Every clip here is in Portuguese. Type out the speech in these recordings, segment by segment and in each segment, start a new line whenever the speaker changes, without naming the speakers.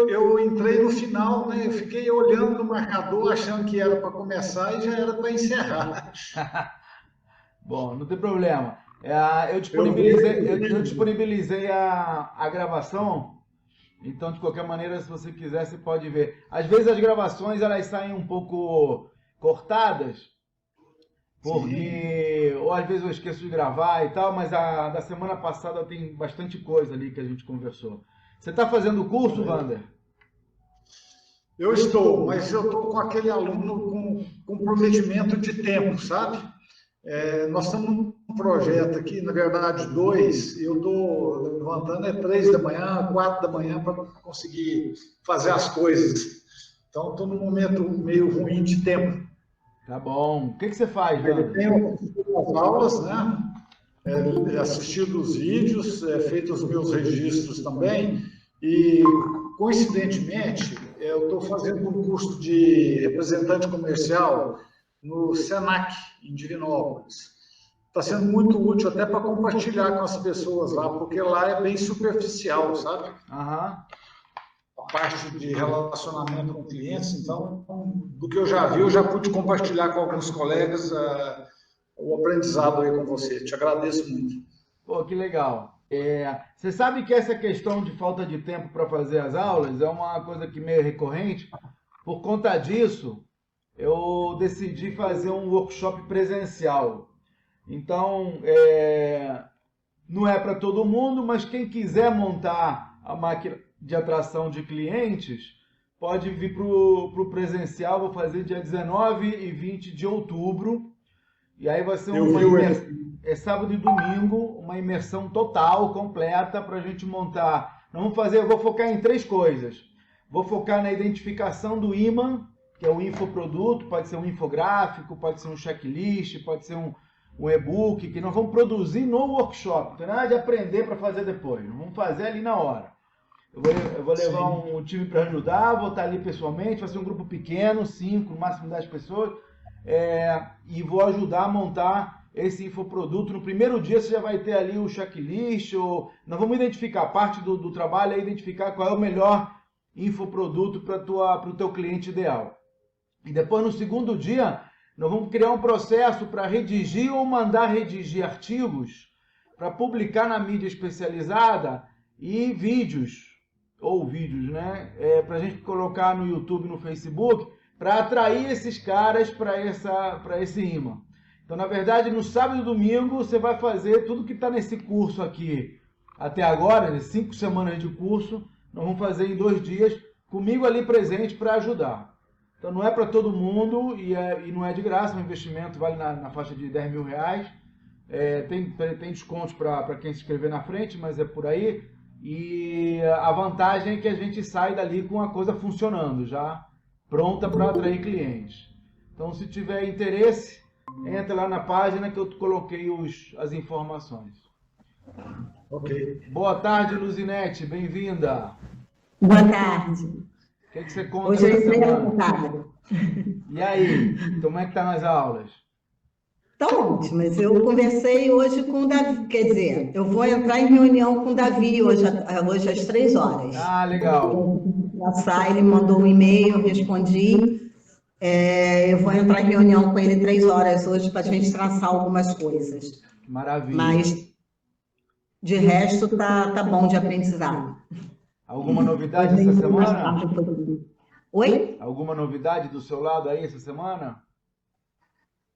eu entrei no final, né? Eu fiquei olhando no marcador, achando que era para começar e já era para encerrar.
Bom, não tem problema. Eu
Eu
disponibilizei, eu
vejo.
disponibilizei a gravação, então de qualquer maneira, se você quiser, você pode ver. Às vezes as gravações elas saem um pouco cortadas,
Sim.
porque ou às vezes eu esqueço de gravar e tal, mas a da semana passada tem bastante coisa ali que a gente conversou. Você está fazendo o curso, Wander?
Eu estou, mas eu estou com aquele aluno com comprometimento de tempo, sabe? Nós estamos num projeto aqui, na verdade, dois, e eu estou levantando 3 da manhã, 4 da manhã, para conseguir fazer as coisas. Então, estou num momento meio ruim de tempo.
Tá bom. O que que você faz,
Mas eu
Wander?
tenho assistido as aulas, né? Assistido os vídeos, feito os meus registros também, e coincidentemente eu estou fazendo um curso de representante comercial no Senac, em Divinópolis. Está sendo muito útil até para compartilhar com as pessoas lá, porque lá é bem superficial, sabe?
Aham.
A parte de relacionamento com clientes, então, do que eu já vi, eu já pude compartilhar com alguns colegas o aprendizado aí com você. Te agradeço muito.
Pô, que legal. Você sabe que essa questão de falta de tempo para fazer as aulas é uma coisa que meio recorrente. Por conta disso, eu decidi fazer um workshop presencial. Então, não é para todo mundo, mas quem quiser montar a máquina de atração de clientes, pode vir para o presencial. Vou fazer dia 19 e 20 de outubro. E aí vai ser
Eu
uma
vi o
imersão,
evento.
é sábado e domingo, uma imersão total, completa, para a gente montar. Nós vamos fazer, eu vou focar em três coisas. Vou focar na identificação do imã, que é o infoproduto, pode ser um infográfico, pode ser um checklist, pode ser um e-book, que nós vamos produzir no workshop. Não tem nada de aprender para fazer depois, nós vamos fazer ali na hora. Eu vou levar
Sim.
um time para ajudar, vou estar ali pessoalmente, vai ser um grupo pequeno, 5, no máximo 10 pessoas, e vou ajudar a montar esse infoproduto. No primeiro dia você já vai ter ali o checklist, nós vamos identificar, parte do trabalho é identificar qual é o melhor infoproduto para o teu cliente ideal. E depois, no segundo dia, nós vamos criar um processo para redigir ou mandar redigir artigos para publicar na mídia especializada e vídeos, né? Para a gente colocar no YouTube, no Facebook, para atrair esses caras para esse imã. Então, na verdade, no sábado e domingo, você vai fazer tudo que está nesse curso aqui até agora, 5 semanas de curso, nós vamos fazer em 2 dias, comigo ali presente para ajudar. Então, não é para todo mundo e não é de graça, o investimento vale na faixa de R$ 10.000. Tem descontos para quem se inscrever na frente, mas é por aí. E a vantagem é que a gente sai dali com a coisa funcionando, já pronta para atrair clientes. Então, se tiver interesse, entra lá na página que eu coloquei as informações.
Ok.
Boa tarde, Luzinete, bem-vinda.
Boa tarde.
O que você conta
Hoje eu
essa
entrei
semana?
atrasada.
E aí, como é que tá nas aulas?
Tá ótimas. Eu conversei hoje com o Davi, quer dizer, eu vou entrar em reunião com o Davi hoje às 3 horas.
Ah, legal.
Ele mandou um e-mail, eu respondi. Eu vou entrar em reunião com ele 3 horas hoje para a gente traçar algumas coisas.
Maravilha.
Mas, de resto, tá bom de aprendizado.
Alguma novidade
Hoje
essa
ainda mais
semana?
tarde um pouquinho. Oi?
Alguma novidade do seu lado aí essa semana?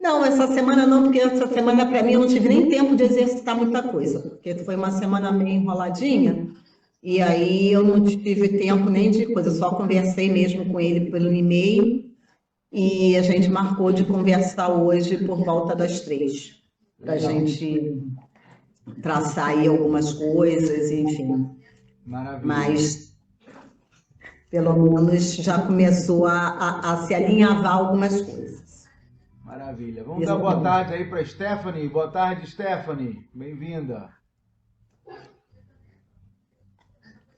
Não, essa semana não, porque essa semana para mim eu não tive nem tempo de exercitar muita coisa, porque foi uma semana meio enroladinha, e aí eu não tive tempo nem de coisa, eu só conversei mesmo com ele pelo e-mail, e a gente marcou de conversar hoje por volta das 3, para a
Legal.
gente traçar aí algumas coisas, enfim.
Maravilha.
Mas pelo menos já começou a se alinhavar algumas coisas.
Maravilha. Vamos dar boa tarde aí para Stephanie. Boa tarde, Stephanie. Bem-vinda.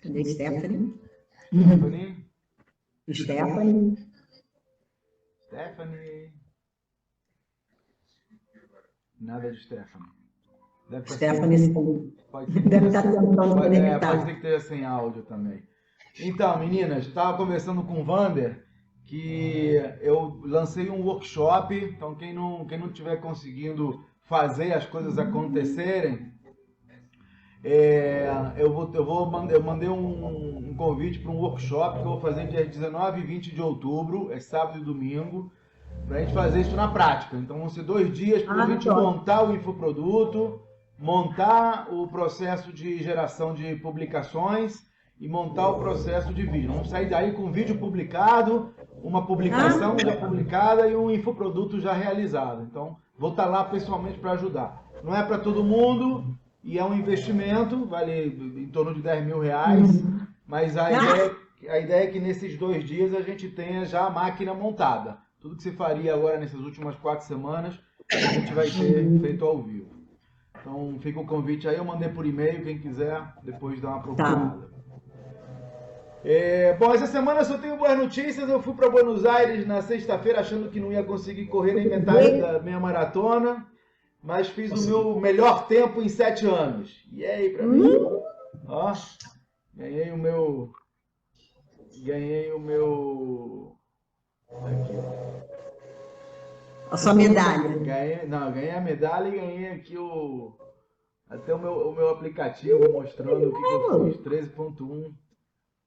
Cadê Stephanie?
Stephanie?
Stephanie?
Stephanie? Nada de Stephanie. Deve estar
Stephanie
sem... Pode ser que
deve
esteja
estar
sem...
tentando
pode
conectar.
ser que esteja sem áudio também. Então, meninas, estava conversando com o Vander que eu lancei um workshop, então quem não estiver conseguindo fazer as coisas acontecerem, eu mandei um convite para um workshop que eu vou fazer dia 19 e 20 de outubro, é sábado e domingo, para a gente fazer isso na prática. Então vão ser 2 dias para a gente montar o infoproduto, montar o processo de geração de publicações e montar o processo de vídeo. Vamos sair daí com um vídeo publicado, uma publicação já publicada e um infoproduto já realizado. Então vou estar lá pessoalmente para ajudar. Não é para todo mundo e é um investimento, vale em torno de R$10.000, mas a ideia é que nesses 2 dias a gente tenha já a máquina montada. Tudo que você faria agora nessas últimas 4 semanas, a gente vai ter feito ao vivo. Então fica o convite aí, eu mandei por e-mail, quem quiser depois dá uma procurada. Bom, essa semana eu só tenho boas notícias. Eu fui para Buenos Aires na sexta-feira achando que não ia conseguir correr nem metade da minha maratona, mas fiz o meu melhor tempo em 7 anos. E aí, para mim, ó, ganhei o meu aqui, ó.
A sua medalha.
Ganhei a medalha e ganhei aqui até o meu aplicativo mostrando o que eu fiz, 13,1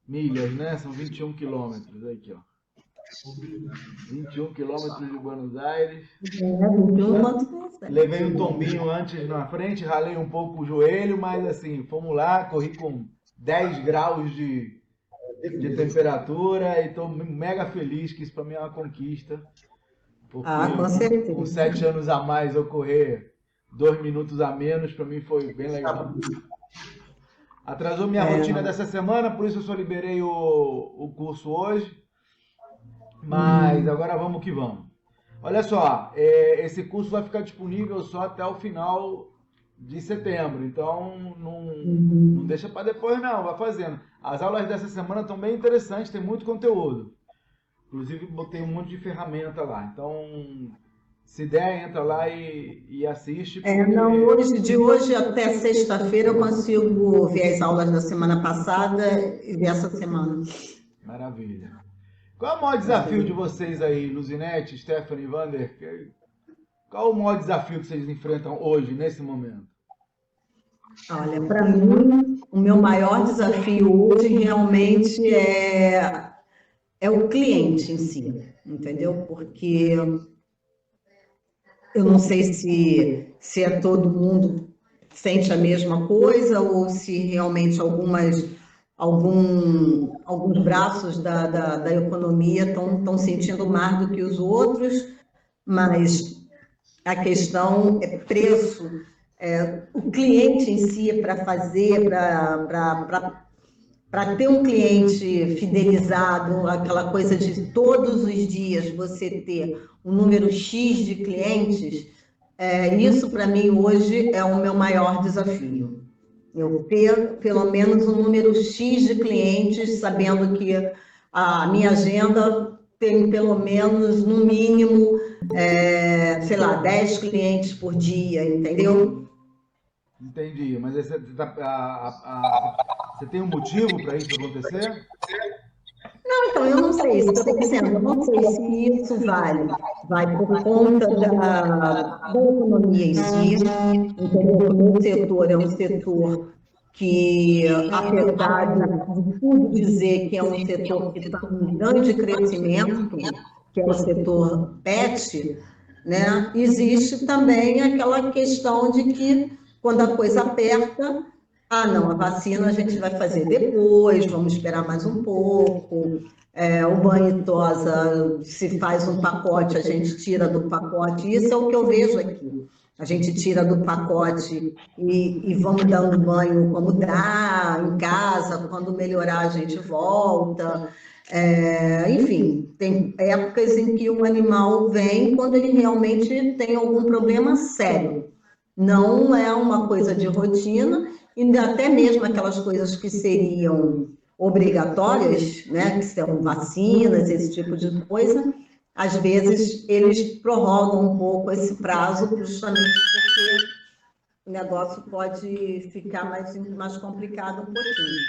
milhas, né? São 21 quilômetros, aqui, ó. 21 quilômetros de Buenos Aires. Levei um tombinho antes na frente, ralei um pouco o joelho, mas assim, fomos lá, corri com 10 graus de temperatura e estou mega feliz que isso para mim é uma conquista. Porque
com certeza.
Com 7 anos a mais eu correr 2 minutos a menos, para mim foi bem legal. Atrasou minha rotina dessa semana, por isso eu só liberei o curso hoje. Mas agora vamos que vamos. Olha só, esse curso vai ficar disponível só até o final de setembro. Então não deixa para depois não, vai fazendo. As aulas dessa semana estão bem interessantes, tem muito conteúdo. Inclusive botei um monte de ferramenta lá. Então, se der, entra lá e assiste. Porque...
de hoje até sexta-feira eu consigo ver as aulas da semana passada e dessa semana.
Maravilha. Qual é o maior desafio de vocês aí, Luzinete, Stephanie, Vander? Qual o maior desafio que vocês enfrentam hoje, nesse momento?
Olha, para mim, o meu maior desafio hoje realmente é o cliente em si, entendeu? Porque eu não sei se é todo mundo sente a mesma coisa ou se realmente alguns braços da economia estão sentindo mais do que os outros, mas a questão é preço, o cliente em si para fazer, para ter um cliente fidelizado, aquela coisa de todos os dias você ter um número X de clientes, isso para mim hoje é o meu maior desafio. Eu ter pelo menos um número X de clientes, sabendo que a minha agenda tem pelo menos, no mínimo, 10 clientes por dia, entendeu?
Entendi, mas você tem um motivo para isso acontecer?
Não, então, eu não sei, isso que eu estou dizendo, eu não sei se isso vai por conta da economia em si, entendeu? O meu setor é um setor que, apesar de tudo dizer que é um setor que está em grande crescimento, que é o setor PET, né? Existe também aquela questão de que, quando a coisa aperta, não, a vacina a gente vai fazer depois, vamos esperar mais um pouco. O banho e tosa, se faz um pacote, a gente tira do pacote. Isso é o que eu vejo aqui. A gente tira do pacote e vamos dando banho como dá, em casa, quando melhorar a gente volta. Enfim, tem épocas em que o animal vem quando ele realmente tem algum problema sério. Não é uma coisa de rotina, e até mesmo aquelas coisas que seriam obrigatórias, né, que são vacinas, esse tipo de coisa, às vezes eles prorrogam um pouco esse prazo, justamente porque o negócio pode ficar mais complicado um pouquinho.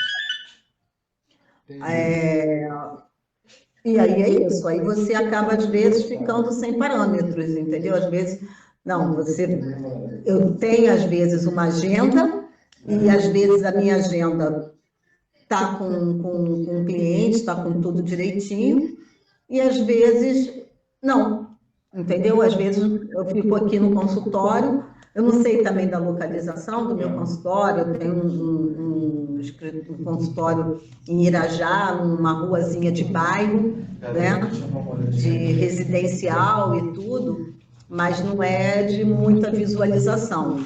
E aí é isso, aí você acaba, às vezes, ficando sem parâmetros, entendeu? Às vezes, não, eu tenho, às vezes, uma agenda, e às vezes a minha agenda está com um cliente, está com tudo direitinho, e às vezes, não, entendeu? Às vezes eu fico aqui no consultório, eu não sei também da localização do meu consultório, eu tenho um consultório em Irajá, numa ruazinha de bairro, né? De residencial e tudo, mas não é de muita visualização.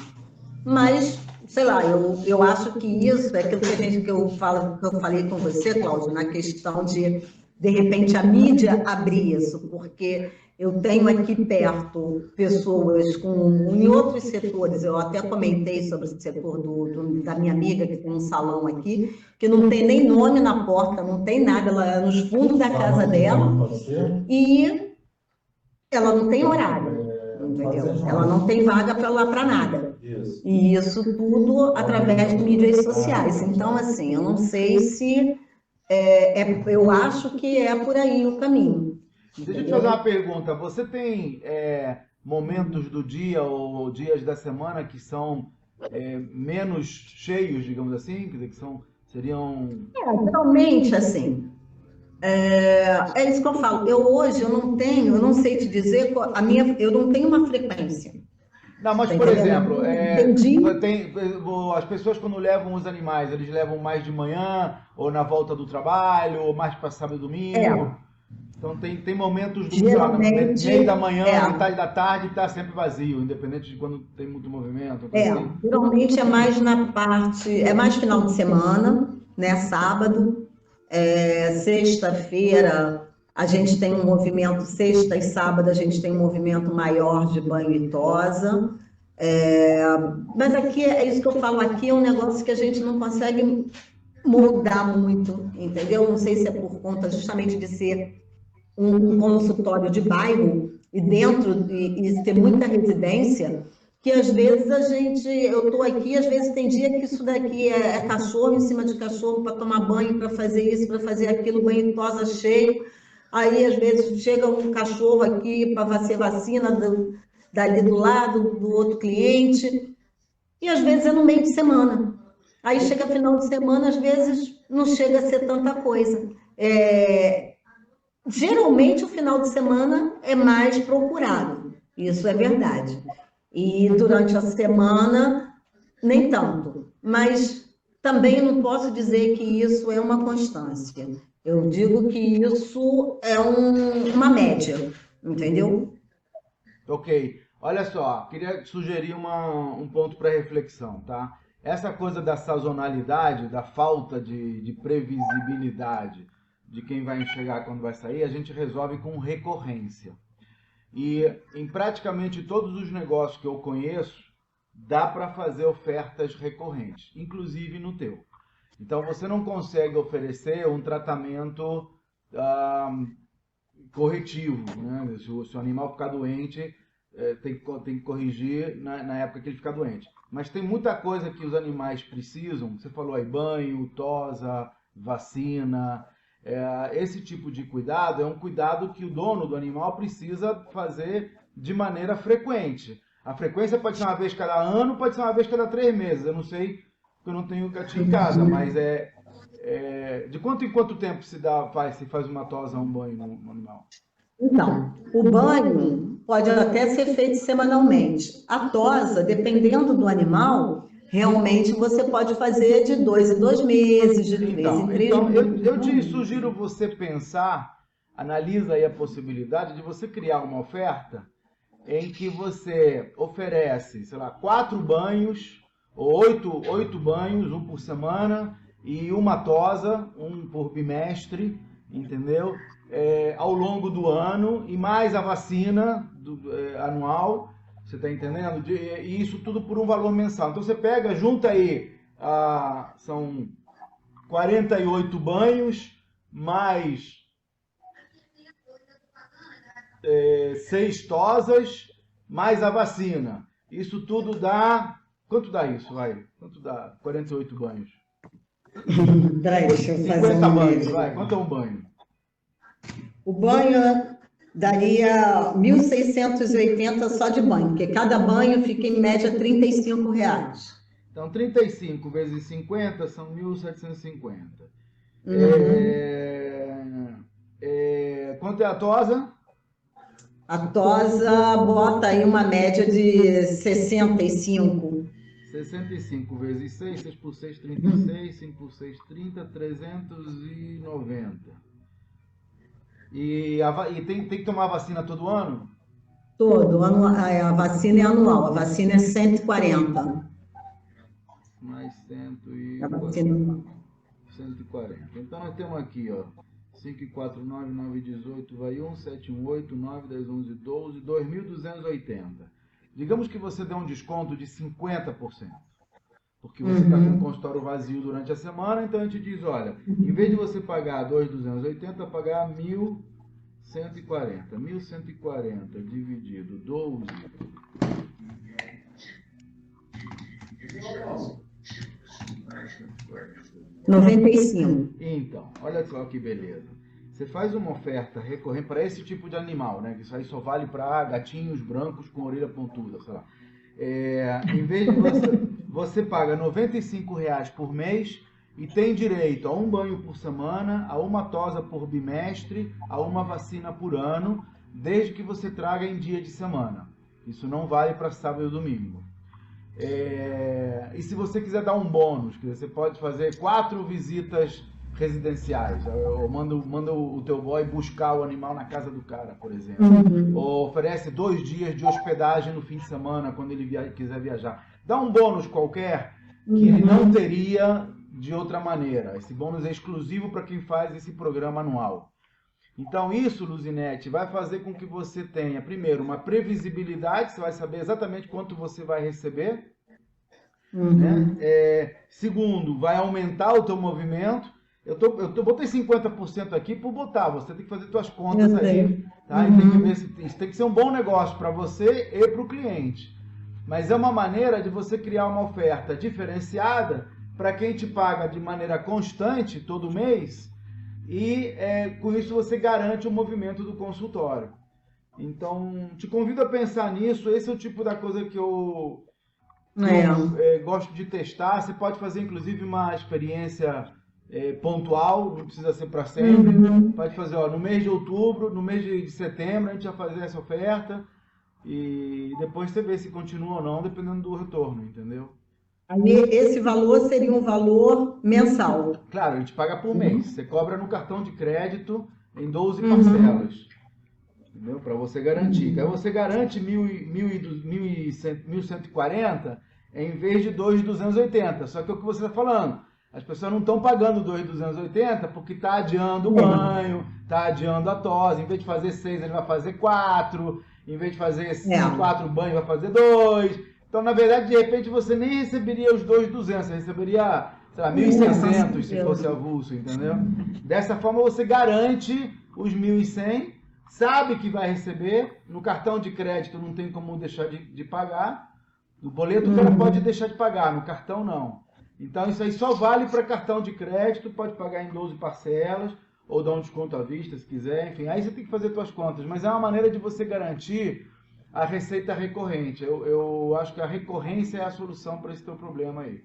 Mas, sei lá, eu acho que isso é aquilo que eu falei com você, Cláudio, na questão de repente, a mídia abrir isso, porque eu tenho aqui perto pessoas em outros setores, eu até comentei sobre o setor da minha amiga, que tem um salão aqui, que não tem nem nome na porta, não tem nada, ela é nos fundos da casa dela, e ela não tem horário, entendeu? Ela não tem vaga para nada. E isso tudo através de mídias sociais. Então, assim, eu não sei se... eu acho que é por aí o caminho.
Deixa eu te fazer uma pergunta. Você tem momentos do dia ou dias da semana que são menos cheios, digamos assim? Quer dizer, que seriam...
Geralmente, assim, é isso que eu falo. Hoje eu não sei te dizer, eu não tenho uma frequência.
Não, mas, por exemplo, as pessoas quando levam os animais, eles levam mais de manhã, ou na volta do trabalho, ou mais para sábado e domingo? Então tem momentos do meio da manhã, metade da tarde, que está sempre vazio, independente de quando tem muito movimento. Assim.
Geralmente é mais mais final de semana, né? Sábado, sexta-feira a gente tem um movimento, sexta e sábado a gente tem um movimento maior de banho e tosa. Mas aqui é isso que eu falo, aqui é um negócio que a gente não consegue mudar muito, entendeu? Não sei se é por conta justamente de ser um consultório de bairro e dentro e ter muita residência, que às vezes eu estou aqui, às vezes tem dia que isso daqui é cachorro em cima de cachorro para tomar banho, para fazer isso, para fazer aquilo, banho e tosa cheio. Aí às vezes chega um cachorro aqui para ser vacina dali do lado do outro cliente, e às vezes é no meio de semana. Aí chega final de semana, às vezes não chega a ser tanta coisa. Geralmente o final de semana é mais procurado, isso é verdade. E durante a semana, nem tanto. Mas também não posso dizer que isso é uma constância. Eu digo que isso é uma média, entendeu?
Ok. Olha só, queria sugerir um ponto para reflexão, tá? Essa coisa da sazonalidade, da falta de previsibilidade de quem vai enxergar quando vai sair, a gente resolve com recorrência. E em praticamente todos os negócios que eu conheço, dá para fazer ofertas recorrentes, inclusive no teu. Então você não consegue oferecer um tratamento corretivo, né? Se o animal ficar doente, tem que corrigir na época que ele ficar doente. Mas tem muita coisa que os animais precisam, você falou aí, banho, tosa, vacina. Esse tipo de cuidado é um cuidado que o dono do animal precisa fazer de maneira frequente. A frequência pode ser uma vez cada ano, pode ser uma vez cada 3 meses. Eu não sei, porque eu não tenho gatinho em casa, mas de quanto em quanto tempo se faz uma tosa, um banho no animal?
Então, o banho pode até ser feito semanalmente. A tosa, dependendo do animal, realmente você pode fazer de 2 em 2 meses, de 3 em 3 meses.
Então, eu te sugiro você pensar, analisa aí a possibilidade de você criar uma oferta em que você oferece, sei lá, 4 banhos, ou 8 banhos, um por semana, e uma tosa, um por bimestre, entendeu? Ao longo do ano, e mais a vacina anual, você está entendendo? E isso tudo por um valor mensal. Então você pega, junta aí, são 48 banhos, mais 6 tosas, mais a vacina. Isso tudo dá... Quanto dá isso, vai? Quanto dá 48 banhos?
Peraí, deixa eu fazer
50
um
banhos,
vídeo.
vai. Quanto é um banho?
O banho daria 1.680 só de banho, porque cada banho fica em média R$ 35.
Então, 35 vezes 50 são 1.750. Quanto é a tosa?
A tosa bota aí uma média de 65.
65 vezes 6, 6 por 6, 36, 5 por 6, 30, 390. E tem que tomar vacina todo ano?
Todo, a vacina é anual, a vacina é 140.
Mais
A vacina.
140. Então nós temos aqui, ó, 5 e 4, 9, 9 e 18, vai 1, 7, 1, 8, 9, 10, 11, 12, 2.280. Digamos que você dê um desconto de 50%. Porque você está com o consultório vazio durante a semana, então a gente diz, olha, em vez de você pagar 2.280, pagar 1.140. 1.140 dividido 12...
95.
Então, olha só que beleza. Você faz uma oferta recorrente para esse tipo de animal, né? Que isso aí só vale para gatinhos brancos com orelha pontuda, sei lá. Em vez de você paga R$ 95,00 por mês e tem direito a um banho por semana, a uma tosa por bimestre, a uma vacina por ano, desde que você traga em dia de semana. Isso não vale para sábado e domingo. E se você quiser dar um bônus, que você pode fazer 4 visitas residenciais, ou manda o teu boy buscar o animal na casa do cara, por exemplo, ou oferece 2 dias de hospedagem no fim de semana quando ele quiser viajar, dá um bônus qualquer que ele não teria de outra maneira. Esse bônus é exclusivo para quem faz esse programa anual. Então isso, Luzinete, vai fazer com que você tenha, primeiro, uma previsibilidade, você vai saber exatamente quanto você vai receber, né? Segundo, vai aumentar o teu movimento. Eu botei 50% aqui por botar, você tem que fazer suas contas aí, tá? E tem que ver se isso tem que ser um bom negócio para você e para o cliente. Mas é uma maneira de você criar uma oferta diferenciada para quem te paga de maneira constante, todo mês, e com isso você garante o movimento do consultório. Então, te convido a pensar nisso. Esse é o tipo da coisa que eu gosto de testar. Você pode fazer, inclusive, uma experiência pontual, não precisa ser para sempre. Pode fazer, no mês de outubro, no mês de setembro, a gente vai fazer essa oferta e depois você vê se continua ou não, dependendo do retorno, entendeu?
Aí esse valor seria um valor mensal.
Claro, a gente paga por mês. Você cobra no cartão de crédito em 12 parcelas. Entendeu? Para você garantir. Aí você garante 1.140 em vez de 2.280. Só que é o que você está falando. As pessoas não estão pagando 2.280 porque está adiando o banho, está adiando a tosse. Em vez de fazer 6, ele vai fazer 4. Em vez de fazer 4 banhos, vai fazer 2. Então, na verdade, de repente, você nem receberia os 2.200, você receberia, sei lá, 1.600 se fosse avulso, entendeu? Dessa forma, você garante os 1.100, sabe que vai receber, no cartão de crédito não tem como deixar de pagar, no boleto o cara pode deixar de pagar, no cartão não. Então, isso aí só vale para cartão de crédito, pode pagar em 12 parcelas, ou dar um desconto à vista, se quiser, enfim, aí você tem que fazer suas contas, mas é uma maneira de você garantir a receita recorrente. Eu acho que a recorrência é a solução para esse teu problema aí.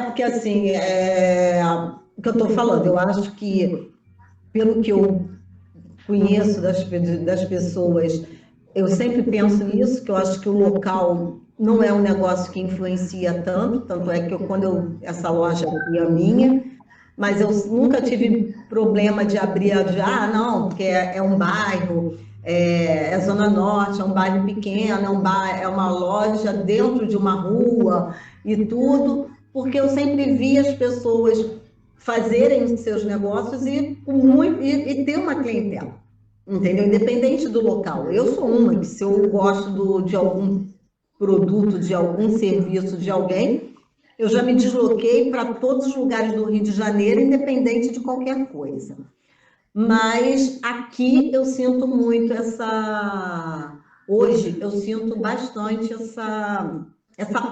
Porque assim, o que eu estou falando, eu acho que, pelo que eu conheço das pessoas, eu sempre penso nisso, que eu acho que o local não é um negócio que influencia tanto é que essa loja aqui é minha, mas eu nunca tive problema de abrir não, porque é um bairro, é Zona Norte, é um bairro pequeno, é uma loja dentro de uma rua e tudo, porque eu sempre vi as pessoas fazerem os seus negócios e ter uma clientela, entendeu? Independente do local. Eu sou uma que, se eu gosto de algum produto, de algum serviço de alguém, eu já me desloquei para todos os lugares do Rio de Janeiro, independente de qualquer coisa. Mas aqui eu sinto muito hoje eu sinto bastante essa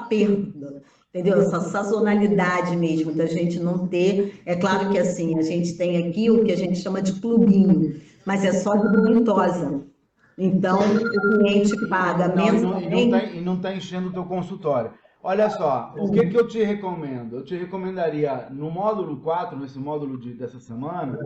perda, entendeu? Essa sazonalidade mesmo, da gente não ter. É claro que assim, a gente tem aqui o que a gente chama de clubinho, mas é só de banho e tosa. Então, o cliente paga mensalmente.
E não tá enchendo o teu consultório. Olha só, o que eu te recomendo? Eu te recomendaria, no módulo 4, nesse módulo dessa semana,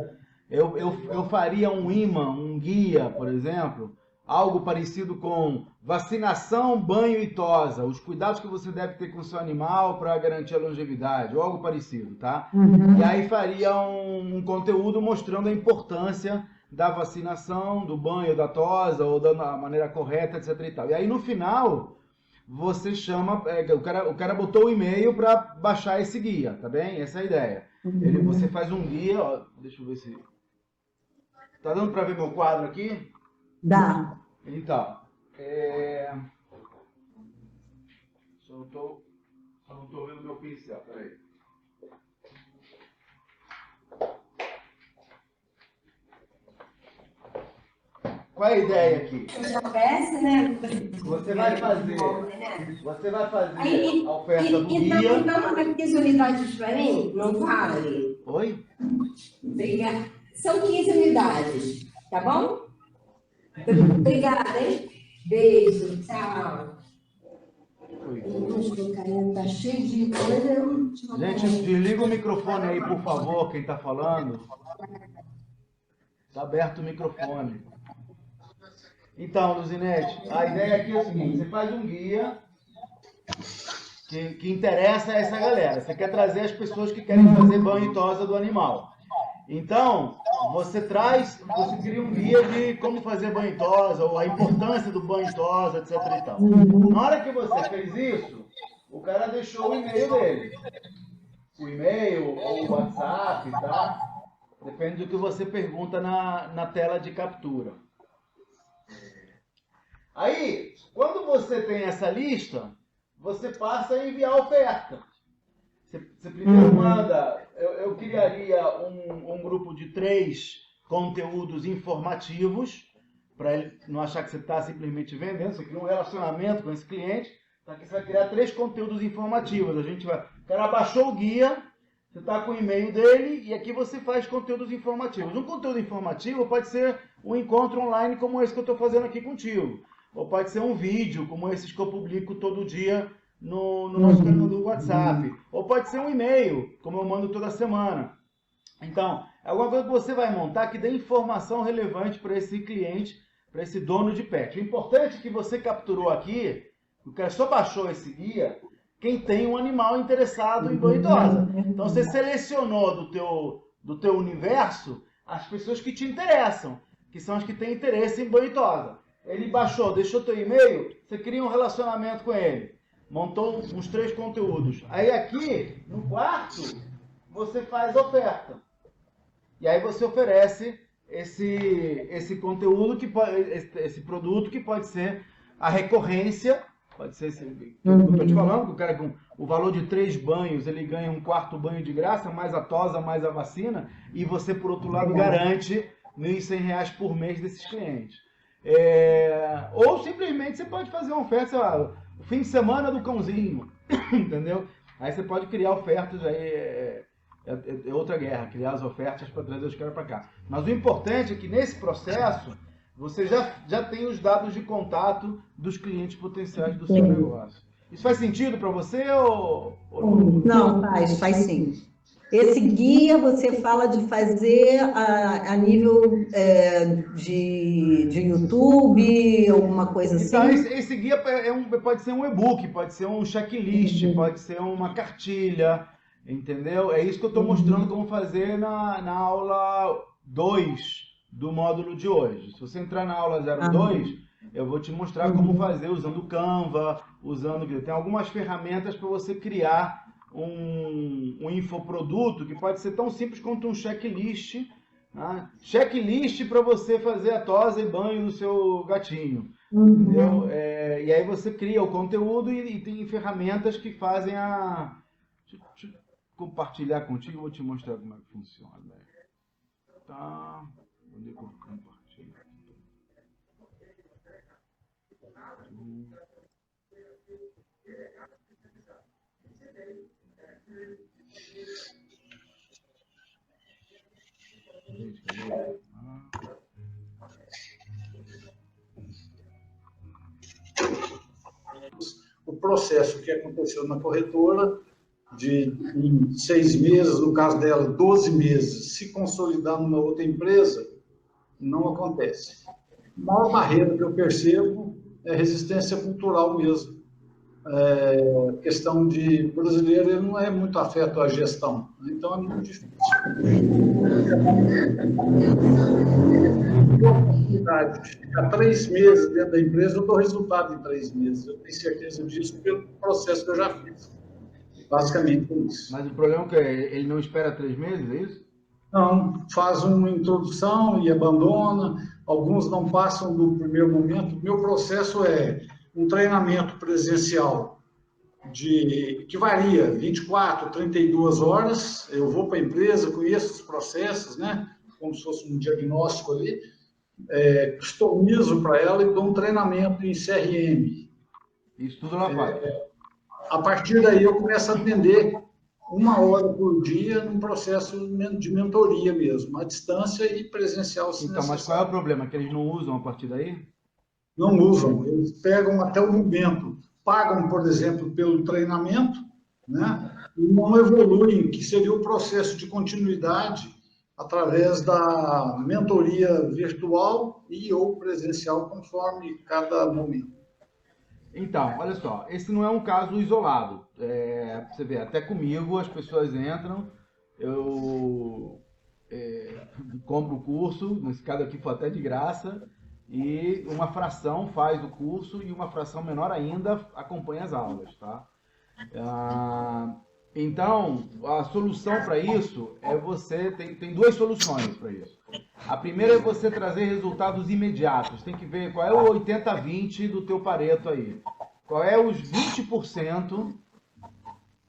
eu faria um imã, um guia, por exemplo, algo parecido com vacinação, banho e tosa, os cuidados que você deve ter com o seu animal para garantir a longevidade, ou algo parecido, tá? E aí faria um conteúdo mostrando a importância da vacinação, do banho, da tosa, ou da maneira correta, etc e tal. E aí no final, você chama, o cara botou o e-mail para baixar esse guia, tá bem? Essa é a ideia. Você faz um guia, ó, deixa eu ver se... Tá dando para ver meu quadro aqui?
Dá.
Então, só não tô vendo meu pincel, peraí. Qual é a ideia aqui?
Já desce, né?
Você vai fazer
Aí,
a oferta do
então,
guia.
então, aqui 15 unidades para mim, não vale.
Oi?
Obrigada. São 15 unidades, tá bom? Obrigada, hein? Beijo, tchau. O carinha tá cheio de coisa.
Gente, desliga o microfone aí, por favor, quem tá falando. Tá aberto o microfone. Então, Luzinete, a ideia aqui é o seguinte, você faz um guia que interessa a essa galera. Você quer trazer as pessoas que querem fazer banho e tosa do animal. Então, você cria um guia de como fazer banho e tosa, ou a importância do banho e tosa, etc e tal. Na hora que você fez isso, o cara deixou o e-mail dele. O e-mail ou o WhatsApp, tá? Depende do que você pergunta na tela de captura. Aí, quando você tem essa lista, você passa a enviar a oferta. Você primeiro manda, eu criaria um grupo de 3 conteúdos informativos, para ele não achar que você está simplesmente vendendo, você cria um relacionamento com esse cliente, tá? Que você vai criar 3 conteúdos informativos. O cara baixou o guia, você está com o e-mail dele, e aqui você faz conteúdos informativos. Um conteúdo informativo pode ser um encontro online como esse que eu estou fazendo aqui contigo. Ou pode ser um vídeo, como esses que eu publico todo dia no nosso canal do WhatsApp. Ou pode ser um e-mail, como eu mando toda semana. Então, é alguma coisa que você vai montar que dê informação relevante para esse cliente, para esse dono de pet. O importante é que você capturou aqui, o cara só baixou esse guia, quem tem um animal interessado em banho e tosa. Então, você selecionou do teu universo as pessoas que te interessam, que são as que têm interesse em banho e tosa. Ele baixou, deixou teu e-mail, você cria um relacionamento com ele. Montou uns 3 conteúdos. Aí aqui, no quarto, você faz oferta. E aí você oferece esse conteúdo, esse produto que pode ser a recorrência, pode ser eu estou te falando, que o cara com o valor de 3 banhos, ele ganha um 4º banho de graça, mais a tosa, mais a vacina, e você, por outro lado, garante R$ 1.100 por mês desses clientes. Ou simplesmente você pode fazer uma oferta, sei lá, o fim de semana do cãozinho, entendeu? Aí você pode criar ofertas, aí é outra guerra, criar as ofertas para trazer os caras para cá. Mas o importante é que nesse processo você já tem os dados de contato dos clientes potenciais do seu negócio. Isso faz sentido para você ou
não? Faz sim. Esse guia você fala de fazer a nível de YouTube, alguma coisa assim?
Então, esse guia pode ser um e-book, pode ser um checklist, pode ser uma cartilha, entendeu? É isso que eu estou mostrando como fazer na aula 2 do módulo de hoje. Se você entrar na aula 02, eu vou te mostrar como fazer usando o Canva, tem algumas ferramentas para você criar um infoproduto que pode ser tão simples quanto um checklist, né? Checklist para você fazer a tosa e banho no seu gatinho, entendeu? E aí você cria o conteúdo e tem ferramentas que fazem Deixa eu compartilhar contigo, eu vou te mostrar como é que funciona. Tá, onde é que eu compartilho? Gente, cadê?
O processo que aconteceu na corretora, em 6 meses, no caso dela, 12 meses, se consolidar numa outra empresa, não acontece. A maior barreira que eu percebo é resistência cultural mesmo. Questão de brasileiro, ele não é muito afeto à gestão, então é muito difícil. A oportunidade de ficar 3 meses dentro da empresa, eu dou resultado em 3 meses. Eu tenho certeza disso pelo processo que eu já fiz. Basicamente é isso.
Mas o problema é que ele não espera 3 meses, é isso?
Não, faz uma introdução e abandona. Alguns não passam do primeiro momento. O meu processo é um treinamento presencial que varia 24, 32 horas. Eu vou para a empresa, conheço os processos, né? Como se fosse um diagnóstico ali. Customizo para ela e dou um treinamento em CRM.
Isso tudo ela faz.
A partir daí eu começo a atender 1 hora por dia num processo de mentoria mesmo, à distância e presencial. Se
então, mas qual é o problema? Que eles não usam a partir daí?
Não usam, eles pegam até o momento, pagam, por exemplo, pelo treinamento, né? E não evoluem, que seria o processo de continuidade através da mentoria virtual e ou presencial, conforme cada momento.
Então, olha só, esse não é um caso isolado. Você vê, até comigo as pessoas entram, eu compro o curso, nesse caso aqui foi até de graça, e uma fração faz o curso e uma fração menor ainda acompanha as aulas, tá? Então, a solução para isso é tem 2 soluções para isso. A primeira é você trazer resultados imediatos. Tem que ver qual é o 80-20 do teu Pareto aí. Qual é os 20%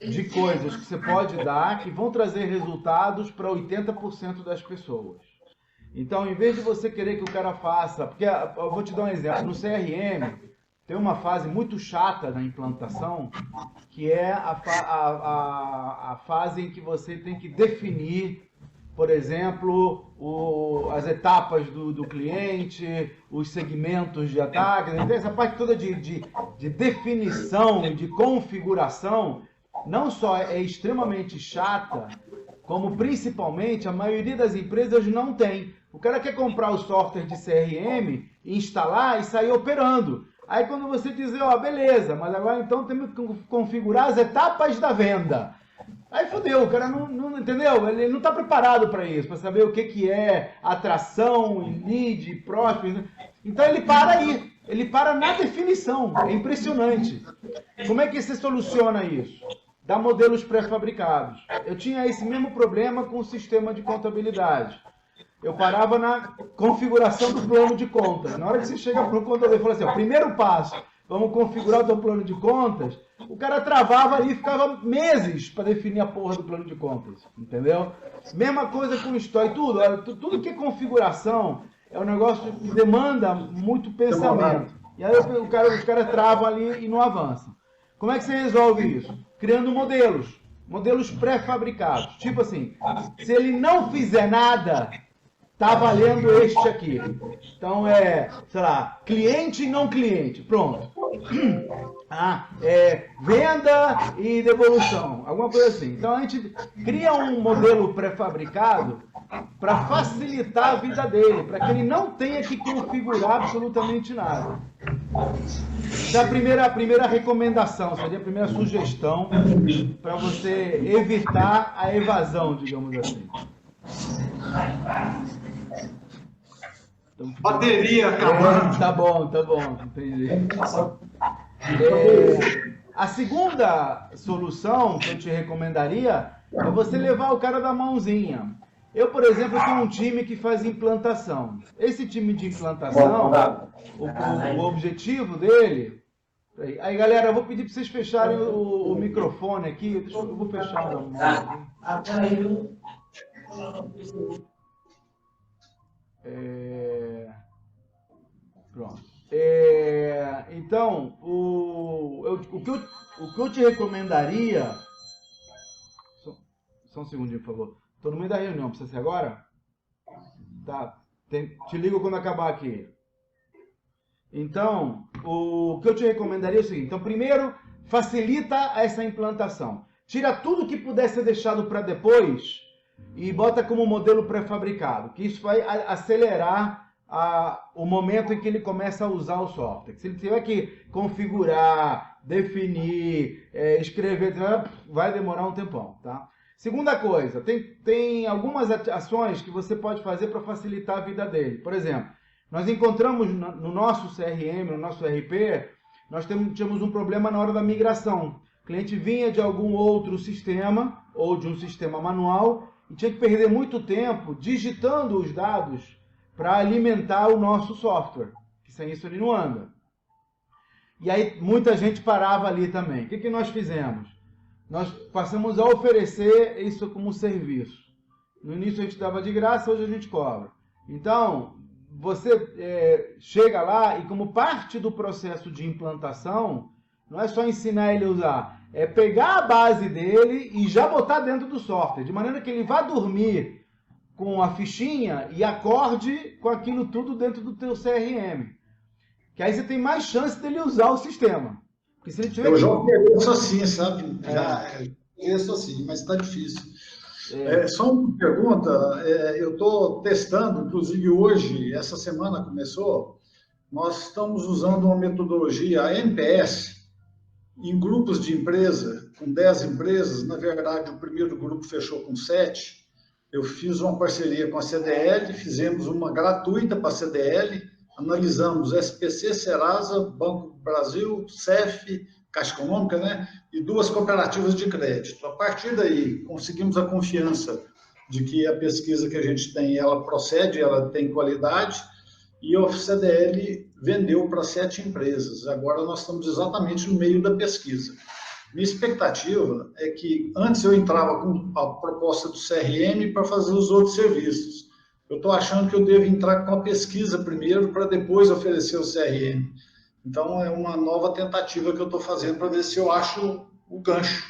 de coisas que você pode dar que vão trazer resultados para 80% das pessoas. Então, em vez de você querer que o cara faça... Porque eu vou te dar um exemplo. No CRM, tem uma fase muito chata na implantação, que é a fase em que você tem que definir, por exemplo, as etapas do cliente, os segmentos de ataque. Então, essa parte toda de definição e de configuração, não só é extremamente chata, como principalmente a maioria das empresas não tem. O cara quer comprar o software de CRM, instalar e sair operando. Aí quando você dizer, beleza, mas agora então temos que configurar as etapas da venda. Aí fodeu, o cara não entendeu? Ele não está preparado para isso, para saber o que é atração, lead, prospect. Então ele para aí, ele para na definição. É impressionante. Como é que você soluciona isso? Dá modelos pré-fabricados. Eu tinha esse mesmo problema com o sistema de contabilidade. Eu parava na configuração do plano de contas. Na hora que você chega para o contador e fala assim, primeiro passo, vamos configurar o teu plano de contas, o cara travava ali e ficava meses para definir a porra do plano de contas, entendeu? Mesma coisa com Story, tudo que é configuração é um negócio que demanda muito pensamento. E aí os caras travam ali e não avançam. Como é que você resolve isso? Criando modelos pré-fabricados. Tipo assim, se ele não fizer nada, tá valendo este aqui. Então sei lá, cliente e não cliente. Pronto. Venda e devolução. Alguma coisa assim. Então a gente cria um modelo pré-fabricado para facilitar a vida dele, para que ele não tenha que configurar absolutamente nada. Essa é a primeira recomendação, seria a primeira sugestão para você evitar a evasão, digamos assim.
Bateria acabando.
Tá bom, entendi. A segunda solução que eu te recomendaria é você levar o cara da mãozinha. Eu, por exemplo, tenho um time que faz implantação. Esse time de implantação, o objetivo dele... Aí, galera, eu vou pedir para vocês fecharem o microfone aqui. Eu vou fechar o Pronto. Então, o que eu te recomendaria... Só um segundinho, por favor. Estou no meio da reunião, precisa ser agora? Tá, te ligo quando acabar aqui. Então, o que eu te recomendaria é o seguinte. Então, primeiro, facilita essa implantação. Tira tudo que puder ser deixado para depois e bota como modelo pré-fabricado, que isso vai acelerar o momento em que ele começa a usar o software. Se ele tiver que configurar, definir, escrever, vai demorar um tempão, tá? Segunda coisa, tem algumas ações que você pode fazer para facilitar a vida dele. Por exemplo, nós encontramos no nosso CRM, no nosso RP, nós tínhamos um problema na hora da migração. O cliente vinha de algum outro sistema ou de um sistema manual e tinha que perder muito tempo digitando os dados para alimentar o nosso software, que sem isso ele não anda. E aí muita gente parava ali também. O que nós fizemos? Nós passamos a oferecer isso como serviço. No início a gente dava de graça, hoje a gente cobra. Então, você chega lá e como parte do processo de implantação, não é só ensinar ele a usar, é pegar a base dele e já botar dentro do software, de maneira que ele vá dormir com a fichinha e acorde com aquilo tudo dentro do teu CRM. Que aí você tem mais chance dele usar o sistema. Porque se ele tiver
eu já penso assim, sabe? Já penso assim, mas está difícil. Só uma pergunta, eu estou testando, inclusive hoje, essa semana começou, nós estamos usando uma metodologia, a NPS, em grupos de empresa, com 10 empresas, na verdade o primeiro grupo fechou com 7, eu fiz uma parceria com a CDL, fizemos uma gratuita para a CDL, analisamos SPC, Serasa, Banco do Brasil, CEF, Caixa Econômica, né? E 2 cooperativas de crédito. A partir daí, conseguimos a confiança de que a pesquisa que a gente tem, ela procede, ela tem qualidade, e a CDL vendeu para 7 empresas. Agora nós estamos exatamente no meio da pesquisa. Minha expectativa é que antes eu entrava com a proposta do CRM para fazer os outros serviços. Eu estou achando que eu devo entrar com a pesquisa primeiro para depois oferecer o CRM. Então é uma nova tentativa que eu estou fazendo para ver se eu acho o gancho.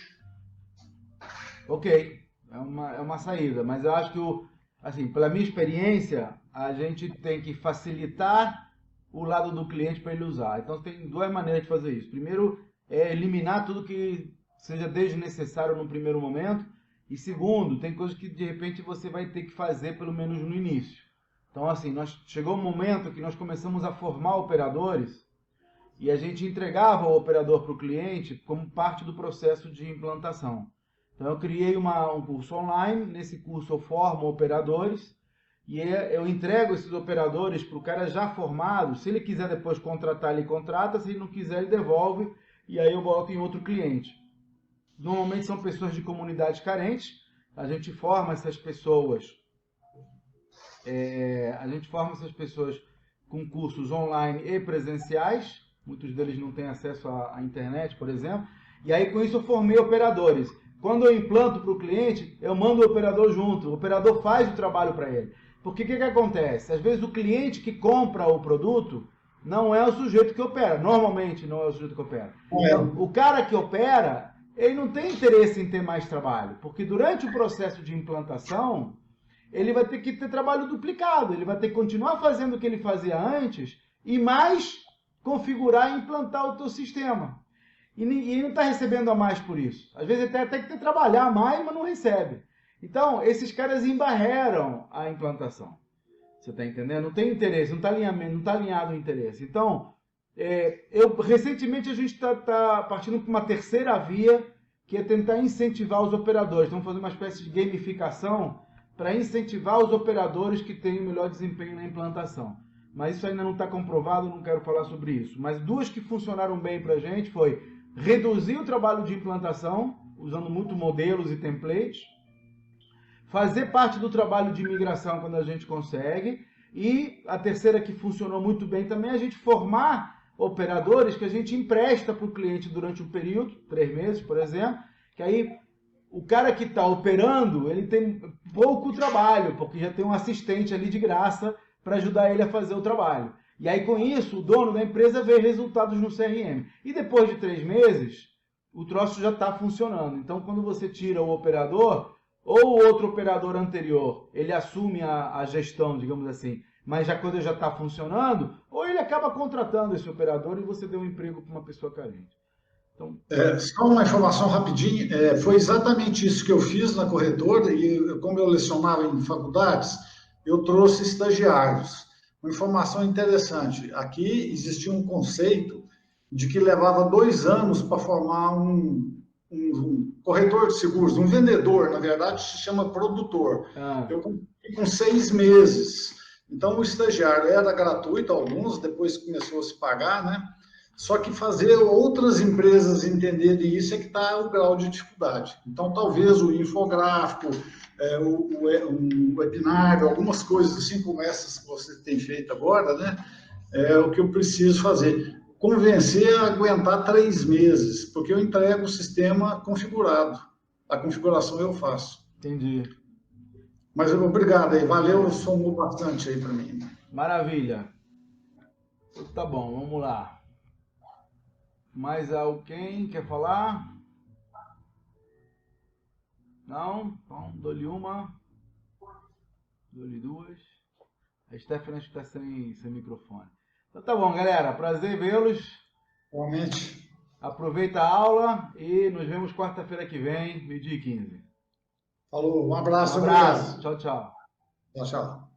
Ok, é uma saída, mas eu acho que, assim, pela minha experiência, a gente tem que facilitar o lado do cliente para ele usar. Então tem 2 maneiras de fazer isso. Primeiro, eliminar tudo que seja desnecessário no primeiro momento. E segundo, tem coisas que de repente você vai ter que fazer pelo menos no início. Então assim, chegou um momento que nós começamos a formar operadores e a gente entregava o operador para o cliente como parte do processo de implantação. Então eu criei um curso online, nesse curso eu formo operadores e eu entrego esses operadores para o cara já formado. Se ele quiser depois contratar, ele contrata, se ele não quiser, ele devolve e aí eu boto em outro cliente. Normalmente são pessoas de comunidades carentes, a gente forma essas pessoas, com cursos online e presenciais, muitos deles não têm acesso à internet, por exemplo, e aí com isso eu formei operadores. Quando eu implanto para o cliente, eu mando o operador junto, o operador faz o trabalho para ele. Porque o que acontece? Às vezes o cliente que compra o produto não é o sujeito que opera, normalmente não é o sujeito que opera. Então, o cara que opera, ele não tem interesse em ter mais trabalho, porque durante o processo de implantação, ele vai ter que ter trabalho duplicado, ele vai ter que continuar fazendo o que ele fazia antes e mais configurar e implantar o teu sistema. E não está recebendo a mais por isso. Às vezes ele até tem que trabalhar mais, mas não recebe. Então, esses caras embarreram a implantação. Você está entendendo? Não tem interesse, não está alinhado o interesse. Então, recentemente a gente está partindo para uma terceira via, que é tentar incentivar os operadores. Estamos fazendo uma espécie de gamificação para incentivar os operadores que têm o melhor desempenho na implantação. Mas isso ainda não está comprovado, não quero falar sobre isso. Mas 2 que funcionaram bem para a gente foi reduzir o trabalho de implantação, usando muito modelos e templates, fazer parte do trabalho de migração quando a gente consegue, e a terceira que funcionou muito bem também é a gente formar operadores que a gente empresta para o cliente durante um período, 3 meses, por exemplo, que aí o cara que está operando, ele tem pouco trabalho, porque já tem um assistente ali de graça para ajudar ele a fazer o trabalho. E aí com isso, o dono da empresa vê resultados no CRM. E depois de 3 meses, o troço já está funcionando. Então quando você tira o operador, ou o outro operador anterior, ele assume a gestão, digamos assim, mas a coisa já está funcionando, ou ele acaba contratando esse operador e você deu um emprego para uma pessoa carente. Então,
Só uma informação rapidinho, foi exatamente isso que eu fiz na corretora, e como eu lecionava em faculdades, eu trouxe estagiários. Uma informação interessante, aqui existia um conceito de que levava 2 anos para formar um corretor de seguros, um vendedor, na verdade, se chama produtor. Eu consegui com 6 meses. Então, o estagiário era gratuito, alguns, depois começou a se pagar, né? Só que fazer outras empresas entenderem isso é que está o grau de dificuldade. Então, talvez o infográfico, o webinário, algumas coisas assim como essas que você tem feito agora, né? É o que eu preciso fazer. Convencer a aguentar 3 meses, porque eu entrego o sistema configurado. A configuração eu faço.
entendi.
Mas obrigado aí, valeu, somou bastante aí para mim.
Maravilha. Tá bom, vamos lá. Mais alguém quer falar? Não? Então, dou-lhe uma. Dou-lhe 2. A Stephanie acho que está sem microfone. Então tá bom, galera. Prazer vê-los.
Realmente.
Aproveita a aula e nos vemos quarta-feira que vem, 12h15.
Falou, um abraço.
Um abraço.
Obrigado.
Tchau, tchau.
Tchau, tchau.